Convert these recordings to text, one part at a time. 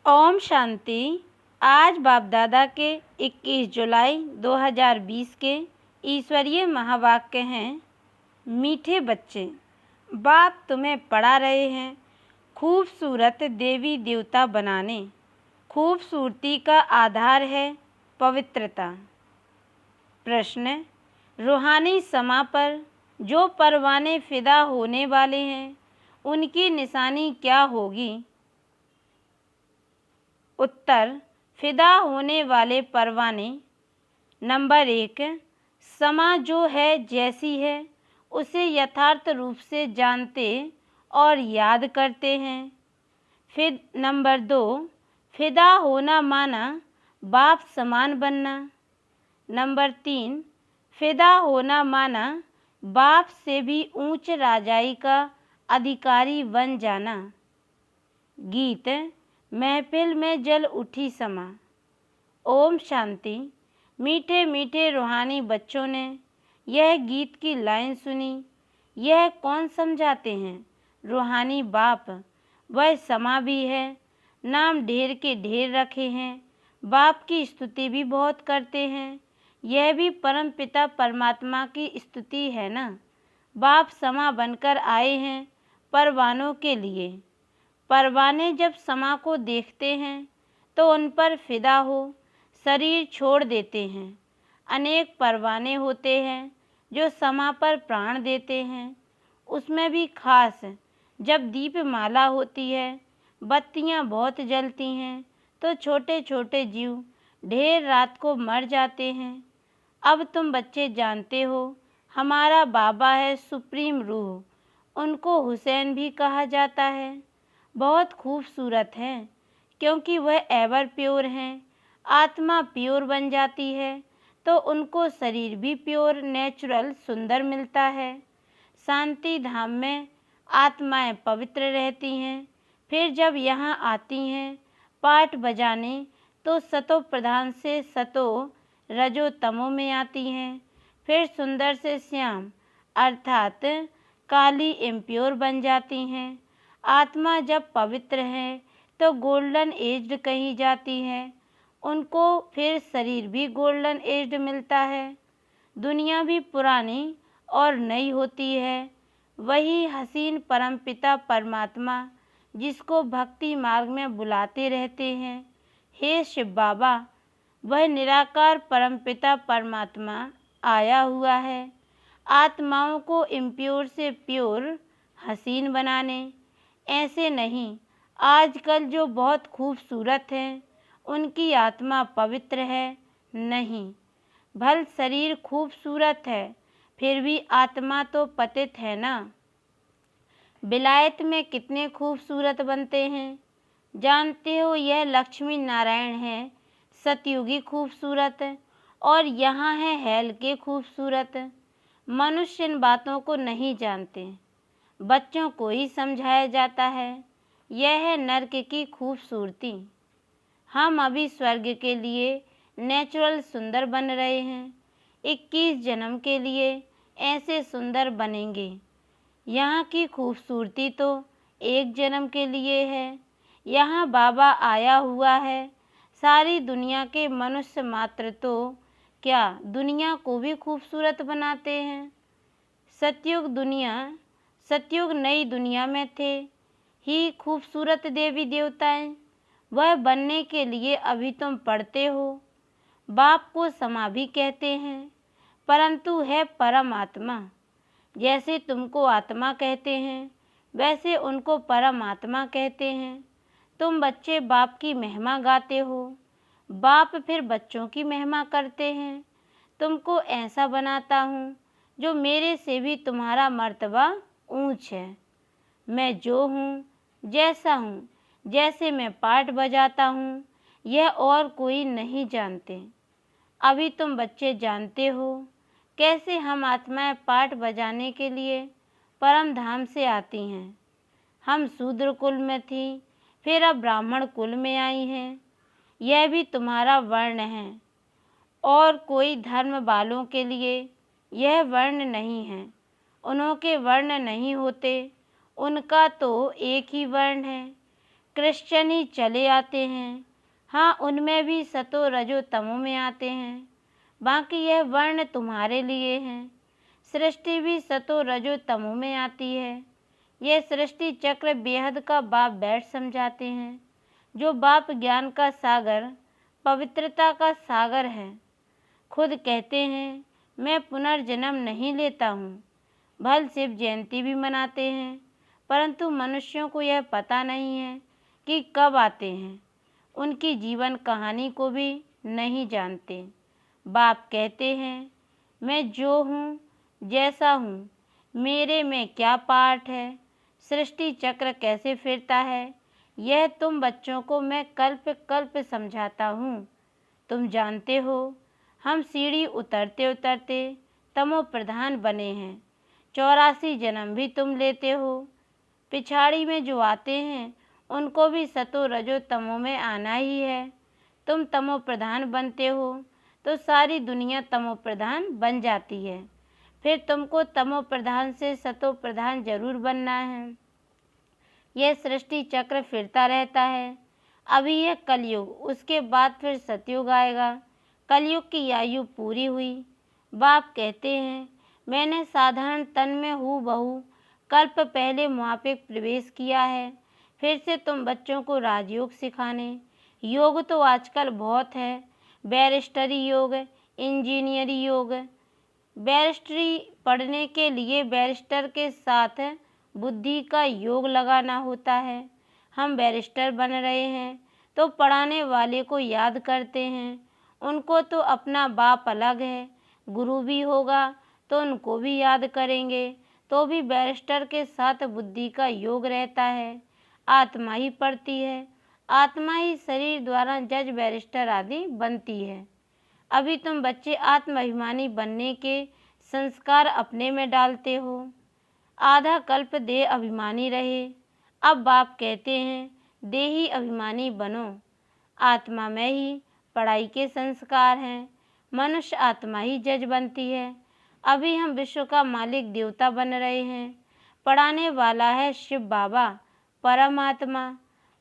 ओम शांति। आज बाप दादा के 21 जुलाई 2020 के ईश्वरीय महावाक्य हैं। मीठे बच्चे, बाप तुम्हें पढ़ा रहे हैं खूबसूरत देवी देवता बनाने। खूबसूरती का आधार है पवित्रता। प्रश्न, रूहानी समा पर जो परवाने फिदा होने वाले हैं उनकी निशानी क्या होगी? उत्तर, फिदा होने वाले परवाने नंबर 1, समा जो है जैसी है उसे यथार्थ रूप से जानते और याद करते हैं। फिर नंबर 2, फिदा होना माना बाप समान बनना। नंबर 3, फिदा होना माना बाप से भी ऊंच राजाई का अधिकारी बन जाना। गीत महफिल में जल उठी समा। ओम शांति। मीठे मीठे रूहानी बच्चों ने यह गीत की लाइन सुनी। यह कौन समझाते हैं? रूहानी बाप। वह समा भी है। नाम ढेर के ढेर रखे हैं। बाप की स्तुति भी बहुत करते हैं। यह भी परम पिता परमात्मा की स्तुति है ना। बाप समा बनकर आए हैं परवानों के लिए। परवाने जब समा को देखते हैं तो उन पर फिदा हो शरीर छोड़ देते हैं। अनेक परवाने होते हैं जो समा पर प्राण देते हैं। उसमें भी खास जब दीपमाला होती है, बत्तियां बहुत जलती हैं तो छोटे छोटे जीव ढेर रात को मर जाते हैं। अब तुम बच्चे जानते हो हमारा बाबा है सुप्रीम रूह। उनको हुसैन भी कहा जाता है। बहुत खूबसूरत हैं क्योंकि वह एवर प्योर हैं। आत्मा प्योर बन जाती है तो उनको शरीर भी प्योर नेचुरल सुंदर मिलता है। शांति धाम में आत्माएं पवित्र रहती हैं। फिर जब यहाँ आती हैं पाठ बजाने तो सतो प्रधान से सतो रजो तमो में आती हैं। फिर सुंदर से श्याम अर्थात काली इम्प्योर बन जाती हैं। आत्मा जब पवित्र है तो गोल्डन एज्ड कही जाती है। उनको फिर शरीर भी गोल्डन एज्ड मिलता है। दुनिया भी पुरानी और नई होती है। वही हसीन परमपिता परमात्मा जिसको भक्ति मार्ग में बुलाते रहते हैं, हे शिव बाबा, वह निराकार परमपिता परमात्मा आया हुआ है आत्माओं को इम्प्योर से प्योर हसीन बनाने। ऐसे नहीं, आजकल जो बहुत खूबसूरत हैं उनकी आत्मा पवित्र है नहीं। भल शरीर खूबसूरत है फिर भी आत्मा तो पतित है ना। विलायत में कितने खूबसूरत बनते हैं जानते हो? यह लक्ष्मी नारायण है सतयुगी खूबसूरत और यहाँ है हेल के खूबसूरत। मनुष्य इन बातों को नहीं जानते। बच्चों को ही समझाया जाता है। यह है नर्क की खूबसूरती। हम अभी स्वर्ग के लिए नेचुरल सुंदर बन रहे हैं। 21 जन्म के लिए ऐसे सुंदर बनेंगे। यहाँ की खूबसूरती तो एक जन्म के लिए है। यहाँ बाबा आया हुआ है। सारी दुनिया के मनुष्य मात्र तो क्या दुनिया को भी खूबसूरत बनाते हैं। सतयुग नई दुनिया में थे ही खूबसूरत देवी देवताएं। वह बनने के लिए अभी तुम पढ़ते हो। बाप को समा भी कहते हैं परंतु है परम आत्मा। जैसे तुमको आत्मा कहते हैं वैसे उनको परम आत्मा कहते हैं। तुम बच्चे बाप की महिमा गाते हो। बाप फिर बच्चों की महिमा करते हैं। तुमको ऐसा बनाता हूँ जो मेरे से भी तुम्हारा मर्तबा ऊंच है। मैं जो हूँ जैसा हूँ, जैसे मैं पाठ बजाता हूँ, यह और कोई नहीं जानते। अभी तुम बच्चे जानते हो कैसे हम आत्माएं पाठ बजाने के लिए परम धाम से आती हैं। हम शूद्र कुल में थी फिर अब ब्राह्मण कुल में आई हैं। यह भी तुम्हारा वर्ण है और कोई धर्म वालों के लिए यह वर्ण नहीं है। उन्हों के वर्ण नहीं होते, उनका तो एक ही वर्ण है। क्रिश्चियन ही चले आते हैं। हाँ, उनमें भी सतो रजो तमो में आते हैं। बाकी यह वर्ण तुम्हारे लिए हैं। सृष्टि भी सतो रजो तमो में आती है। यह सृष्टि चक्र बेहद का बाप बैठ समझाते हैं, जो बाप ज्ञान का सागर, पवित्रता का सागर है। खुद कहते हैं, मैं पुनर्जन्म नहीं लेता हूँ। भल शिव जयंती भी मनाते हैं, परंतु मनुष्यों को यह पता नहीं है कि कब आते हैं। उनकी जीवन कहानी को भी नहीं जानते। बाप कहते हैं, मैं जो हूँ, जैसा हूँ, मेरे में क्या पार्ट है, सृष्टि चक्र कैसे फिरता है, यह तुम बच्चों को मैं कल्प कल्प समझाता हूँ। तुम जानते हो, हम सीढ़ी उतरते उतरते तमो प्रधान बने हैं। 84 जन्म भी तुम लेते हो। पिछाड़ी में जो आते हैं, उनको भी सतो रजो तमो में आना ही है। तुम तमो प्रधान बनते हो तो सारी दुनिया तमो प्रधान बन जाती है। फिर तुमको तमो प्रधान से सतो प्रधान जरूर बनना है। यह सृष्टि चक्र फिरता रहता है। अभी यह कलयुग, उसके बाद फिर सतयुग आएगा। कलयुग की आयु पूरी हुई। बाप कहते हैं, मैंने साधारण तन में हूबहू कल्प पहले मुआपिक प्रवेश किया है। फिर से तुम बच्चों को राजयोग सिखाने। योग तो आजकल बहुत है, बैरिस्टरी योग, इंजीनियरी योग। बैरिस्टरी पढ़ने के लिए बैरिस्टर के साथ बुद्धि का योग लगाना होता है। हम बैरिस्टर बन रहे हैं तो पढ़ाने वाले को याद करते हैं। उनको तो अपना बाप अलग है, गुरु भी होगा तो उनको भी याद करेंगे, तो भी बैरिस्टर के साथ बुद्धि का योग रहता है। आत्मा ही पढ़ती है, आत्मा ही शरीर द्वारा जज, बैरिस्टर आदि बनती है। अभी तुम बच्चे आत्माभिमानी बनने के संस्कार अपने में डालते हो। आधा कल्प देह अभिमानी रहे। अब बाप कहते हैं, देही अभिमानी बनो। आत्मा में ही पढ़ाई के संस्कार हैं। मनुष्य आत्मा ही जज बनती है। अभी हम विश्व का मालिक देवता बन रहे हैं। पढ़ाने वाला है शिव बाबा, परमात्मा।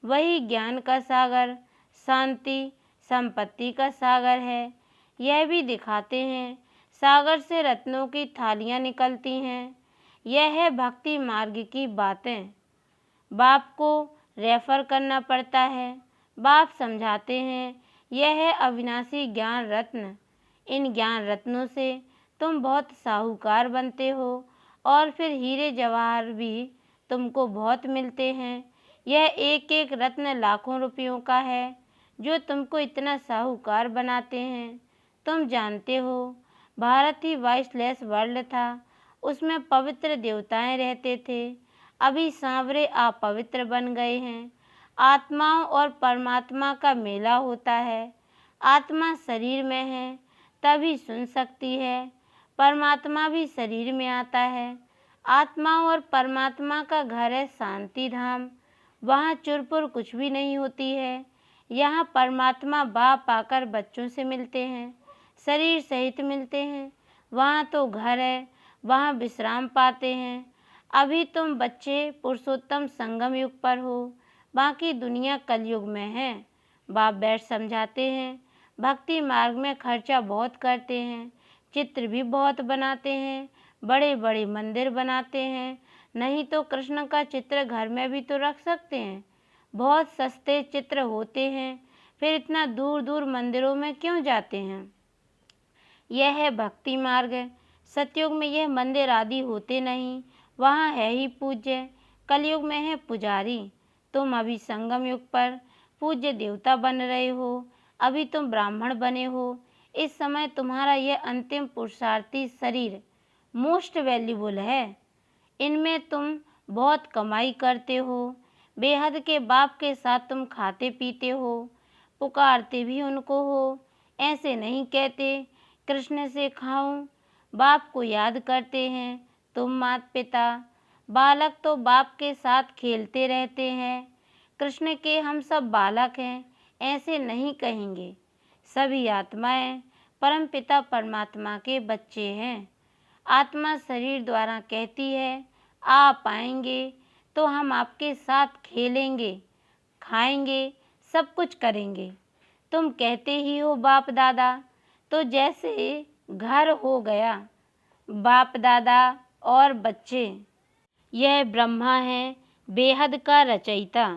वही ज्ञान का सागर, शांति, संपत्ति का सागर है। यह भी दिखाते हैं, सागर से रत्नों की थालियाँ निकलती हैं। यह है भक्ति मार्ग की बातें। बाप को रेफर करना पड़ता है। बाप समझाते हैं, यह है अविनाशी ज्ञान रत्न। इन ज्ञान रत्नों से तुम बहुत साहूकार बनते हो और फिर हीरे जवाहर भी तुमको बहुत मिलते हैं। यह एक एक रत्न लाखों रुपयों का है, जो तुमको इतना साहूकार बनाते हैं। तुम जानते हो, भारत ही वाइसलेस वर्ल्ड था। उसमें पवित्र देवताएं रहते थे। अभी सांवरे अपवित्र बन गए हैं। आत्माओं और परमात्मा का मेला होता है। आत्मा शरीर में है तभी सुन सकती है। परमात्मा भी शरीर में आता है। आत्माओं और परमात्मा का घर है शांति धाम। वहाँ चुरपुर कुछ भी नहीं होती है। यहाँ परमात्मा बाप आकर बच्चों से मिलते हैं, शरीर सहित मिलते हैं। वहाँ तो घर है, वहाँ विश्राम पाते हैं। अभी तुम बच्चे पुरुषोत्तम संगम युग पर हो, बाकी दुनिया कलयुग में है। बाप बैठ समझाते हैं, भक्ति मार्ग में खर्चा बहुत करते हैं, चित्र भी बहुत बनाते हैं, बड़े बड़े मंदिर बनाते हैं। नहीं तो कृष्ण का चित्र घर में भी तो रख सकते हैं। बहुत सस्ते चित्र होते हैं, फिर इतना दूर दूर मंदिरों में क्यों जाते हैं। यह है भक्ति मार्ग। सतयुग में यह मंदिर आदि होते नहीं, वहाँ है ही पूज्य। कलयुग में है पुजारी। तुम अभी संगम युग पर पूज्य देवता बन रहे हो। अभी तुम ब्राह्मण बने हो। इस समय तुम्हारा यह अंतिम पुरुषार्थी शरीर मोस्ट वैल्यूबल है। इनमें तुम बहुत कमाई करते हो। बेहद के बाप के साथ तुम खाते पीते हो, पुकारते भी उनको हो। ऐसे नहीं कहते कृष्ण से खाऊं। बाप को याद करते हैं तुम माता पिता। बालक तो बाप के साथ खेलते रहते हैं। कृष्ण के हम सब बालक हैं, ऐसे नहीं कहेंगे। सभी आत्माएं परम पिता परमात्मा के बच्चे हैं। आत्मा शरीर द्वारा कहती है, आप आएंगे तो हम आपके साथ खेलेंगे, खाएंगे, सब कुछ करेंगे। तुम कहते ही हो बाप दादा, तो जैसे घर हो गया। बाप दादा और बच्चे, यह ब्रह्मा है बेहद का रचयिता।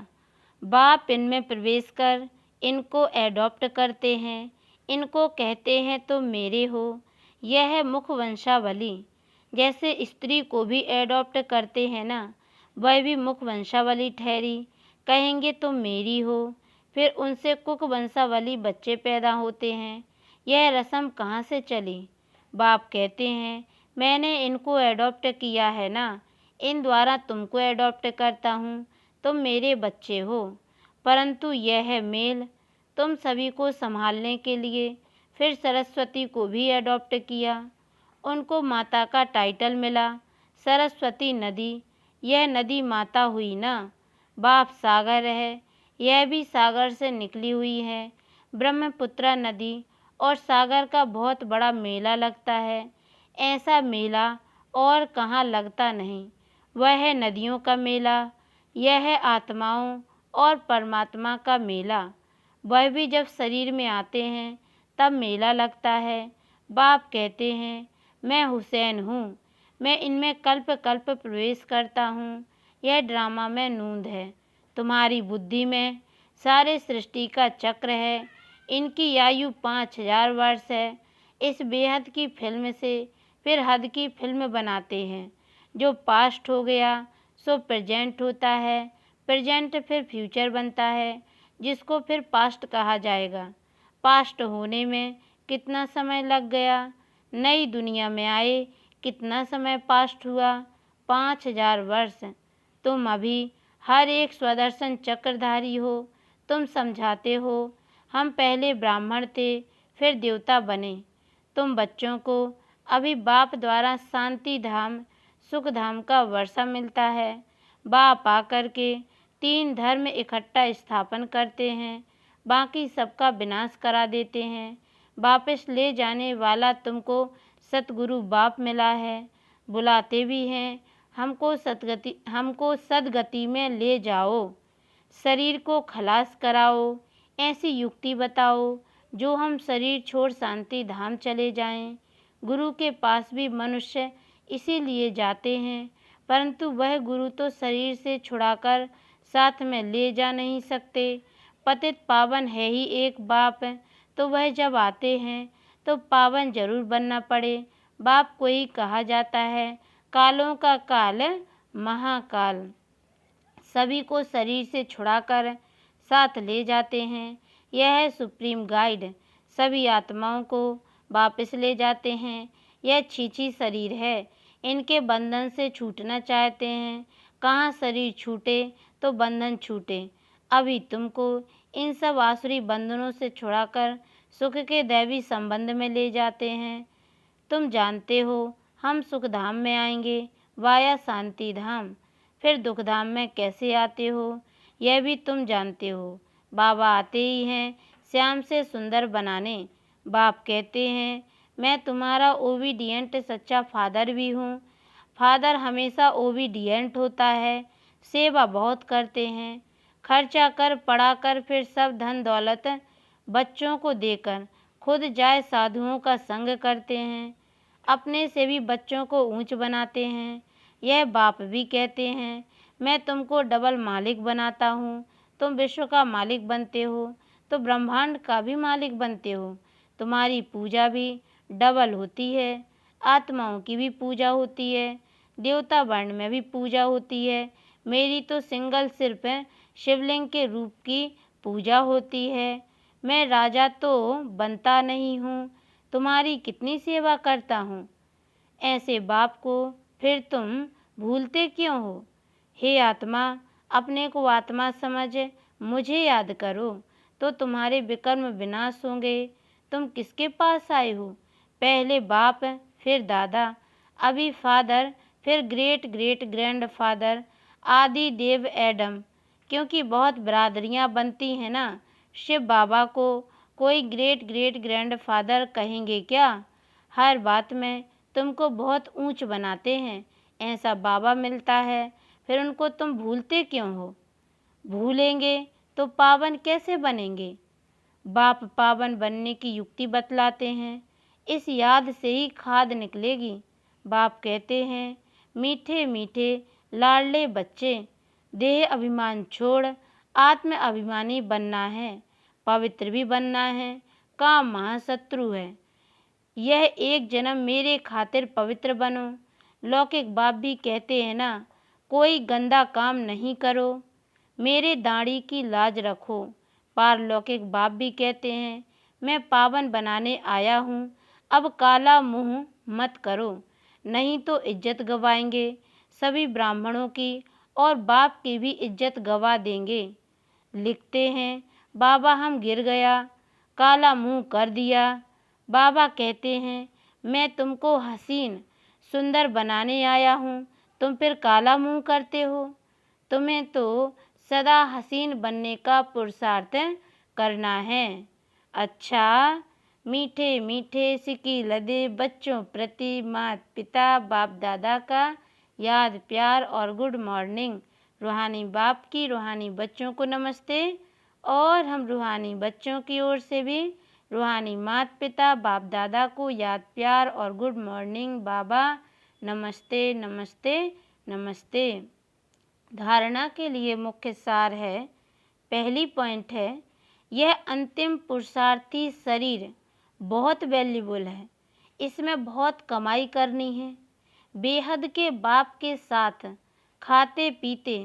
बाप इनमें प्रवेश कर इनको एडॉप्ट करते हैं, इनको कहते हैं तुम मेरे हो। यह है मुख वंशावली। जैसे स्त्री को भी एडॉप्ट करते हैं ना, वह भी मुख वंशावली ठहरी, कहेंगे तुम मेरी हो। फिर उनसे कुक वंशावली बच्चे पैदा होते हैं। यह रस्म कहाँ से चली? बाप कहते हैं मैंने इनको एडॉप्ट किया है ना, इन द्वारा तुमको एडॉप्ट करता हूँ, तुम मेरे बच्चे हो। परंतु यह है मेल, तुम सभी को संभालने के लिए। फिर सरस्वती को भी एडॉप्ट किया, उनको माता का टाइटल मिला, सरस्वती नदी। यह नदी माता हुई ना। बाप सागर है, यह भी सागर से निकली हुई है। ब्रह्मपुत्रा नदी और सागर का बहुत बड़ा मेला लगता है। ऐसा मेला और कहाँ लगता नहीं, वह है नदियों का मेला। यह है आत्माओं और परमात्मा का मेला। वह भी जब शरीर में आते हैं तब मेला लगता है। बाप कहते हैं मैं हुसैन हूँ, मैं इनमें कल्प कल्प प्रवेश करता हूँ। यह ड्रामा में नूंद है, तुम्हारी बुद्धि में सारे सृष्टि का चक्र है। इनकी आयु 5000 वर्ष है। इस बेहद की फिल्म से फिर हद की फिल्म बनाते हैं। जो पास्ट हो गया सो प्रेजेंट होता है, प्रेजेंट फिर फ्यूचर बनता है, जिसको फिर पास्ट कहा जाएगा। पास्ट होने में कितना समय लग गया, नई दुनिया में आए कितना समय पास्ट हुआ, 5000 वर्ष। तुम अभी हर एक स्वदर्शन चक्रधारी हो। तुम समझाते हो हम पहले ब्राह्मण थे फिर देवता बने। तुम बच्चों को अभी बाप द्वारा शांति धाम सुख धाम का वर्षा मिलता है। बाप आकर के 3 धर्म इकट्ठा स्थापन करते हैं, बाकी सबका विनाश करा देते हैं। वापस ले जाने वाला तुमको सतगुरु बाप मिला है। बुलाते भी हैं हमको सदगति में ले जाओ, शरीर को खलास कराओ। ऐसी युक्ति बताओ जो हम शरीर छोड़ शांति धाम चले जाएं। गुरु के पास भी मनुष्य इसीलिए जाते हैं, परंतु वह गुरु तो शरीर से छुड़ाकर साथ में ले जा नहीं सकते। पतित पावन है ही एक बाप, तो वह जब आते हैं तो पावन जरूर बनना पड़े। बाप को ही कहा जाता है कालों का काल महाकाल। सभी को शरीर से छुड़ाकर साथ ले जाते हैं। यह है सुप्रीम गाइड, सभी आत्माओं को वापस ले जाते हैं। यह छीछी शरीर है, इनके बंधन से छूटना चाहते हैं। कहाँ शरीर छूटे तो बंधन छूटे। अभी तुमको इन सब आसुरी बंधनों से छुड़ाकर सुख के दैवी संबंध में ले जाते हैं। तुम जानते हो हम सुख धाम में आएंगे वाया शांति धाम, फिर दुख धाम में कैसे आते हो यह भी तुम जानते हो। बाबा आते ही हैं श्याम से सुंदर बनाने। बाप कहते हैं मैं तुम्हारा ओबीडियंट सच्चा फादर भी हूँ। फादर हमेशा ओबीडियंट होता है, सेवा बहुत करते हैं, खर्चा कर पढ़ा कर फिर सब धन दौलत बच्चों को देकर खुद जाए साधुओं का संग करते हैं। अपने से भी बच्चों को ऊंच बनाते हैं। यह बाप भी कहते हैं मैं तुमको डबल मालिक बनाता हूँ। तुम विश्व का मालिक बनते हो तो ब्रह्मांड का भी मालिक बनते हो। तुम्हारी पूजा भी डबल होती है, आत्माओं की भी पूजा होती है, देवता वर्ण में भी पूजा होती है। मेरी तो सिंगल सिर्फ शिवलिंग के रूप की पूजा होती है। मैं राजा तो बनता नहीं हूँ, तुम्हारी कितनी सेवा करता हूँ। ऐसे बाप को फिर तुम भूलते क्यों हो? हे आत्मा, अपने को आत्मा समझ मुझे याद करो तो तुम्हारे विकर्म विनाश होंगे। तुम किसके पास आए हो? पहले बाप फिर दादा, अभी फादर, फिर ग्रेट ग्रेट ग्रैंड फादर, आदि देव एडम। क्योंकि बहुत बरादरियां बनती हैं ना, शिव बाबा को कोई ग्रेट ग्रेट ग्रैंड फादर कहेंगे क्या? हर बात में तुमको बहुत ऊंच बनाते हैं। ऐसा बाबा मिलता है, फिर उनको तुम भूलते क्यों हो? भूलेंगे तो पावन कैसे बनेंगे। बाप पावन बनने की युक्ति बतलाते हैं। इस याद से ही खाद निकलेगी। बाप कहते हैं, मीठे मीठे लाडले बच्चे, देह अभिमान छोड़ आत्म अभिमानी बनना है, पवित्र भी बनना है। काम महाशत्रु है। यह एक जन्म मेरे खातिर पवित्र बनो। लौकिक बाप भी कहते हैं ना, कोई गंदा काम नहीं करो, मेरे दाढ़ी की लाज रखो। पारलौकिक बाप भी कहते हैं, मैं पावन बनाने आया हूँ, अब काला मुँह मत करो, नहीं तो इज्जत गवाएंगे। सभी ब्राह्मणों की और बाप की भी इज्जत गवा देंगे। लिखते हैं, बाबा हम गिर गया, काला मुँह कर दिया। बाबा कहते हैं, मैं तुमको हसीन सुंदर बनाने आया हूँ, तुम फिर काला मुँह करते हो। तुम्हें तो सदा हसीन बनने का पुरुषार्थ करना है। अच्छा, मीठे मीठे सिकी लदे बच्चों प्रति माता पिता बाप दादा का याद प्यार और गुड मॉर्निंग। रूहानी बाप की रूहानी बच्चों को नमस्ते। और हम रूहानी बच्चों की ओर से भी रूहानी माता पिता बाप दादा को याद प्यार और गुड मॉर्निंग। बाबा नमस्ते नमस्ते नमस्ते। धारणा के लिए मुख्य सार है। पहली पॉइंट है, यह अंतिम पुरुषार्थी शरीर बहुत वैल्यूबल है, इसमें बहुत कमाई करनी है। बेहद के बाप के साथ खाते पीते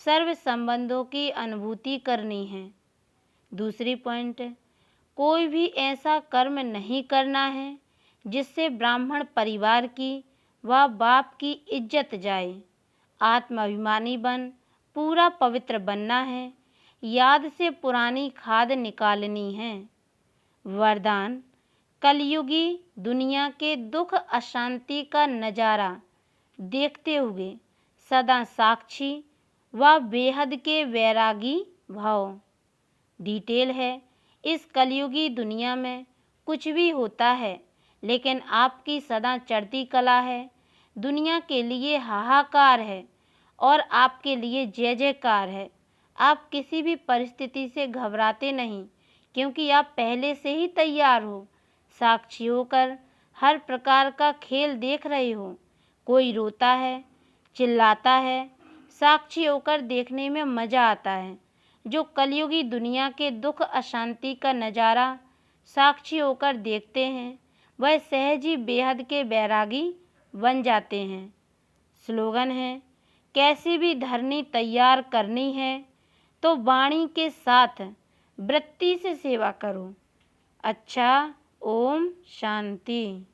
सर्व संबंधों की अनुभूति करनी है। दूसरी पॉइंट, कोई भी ऐसा कर्म नहीं करना है जिससे ब्राह्मण परिवार की व बाप की इज्जत जाए। आत्माभिमानी बन पूरा पवित्र बनना है। याद से पुरानी खाद निकालनी है। वरदान, कलयुगी दुनिया के दुख अशांति का नज़ारा देखते हुए सदा साक्षी व बेहद के वैरागी भाव। डिटेल है, इस कलयुगी दुनिया में कुछ भी होता है, लेकिन आपकी सदा चढ़ती कला है। दुनिया के लिए हाहाकार है और आपके लिए जय जयकार है। आप किसी भी परिस्थिति से घबराते नहीं, क्योंकि आप पहले से ही तैयार हो। साक्षी होकर हर प्रकार का खेल देख रहे हो। कोई रोता है, चिल्लाता है, साक्षी होकर देखने में मज़ा आता है। जो कलयुगी दुनिया के दुख अशांति का नज़ारा साक्षी होकर देखते हैं, वह सहज ही बेहद के बैरागी बन जाते हैं। स्लोगन है, कैसी भी धरनी तैयार करनी है तो वाणी के साथ वृत्ति से सेवा करो। अच्छा, ओम शांति।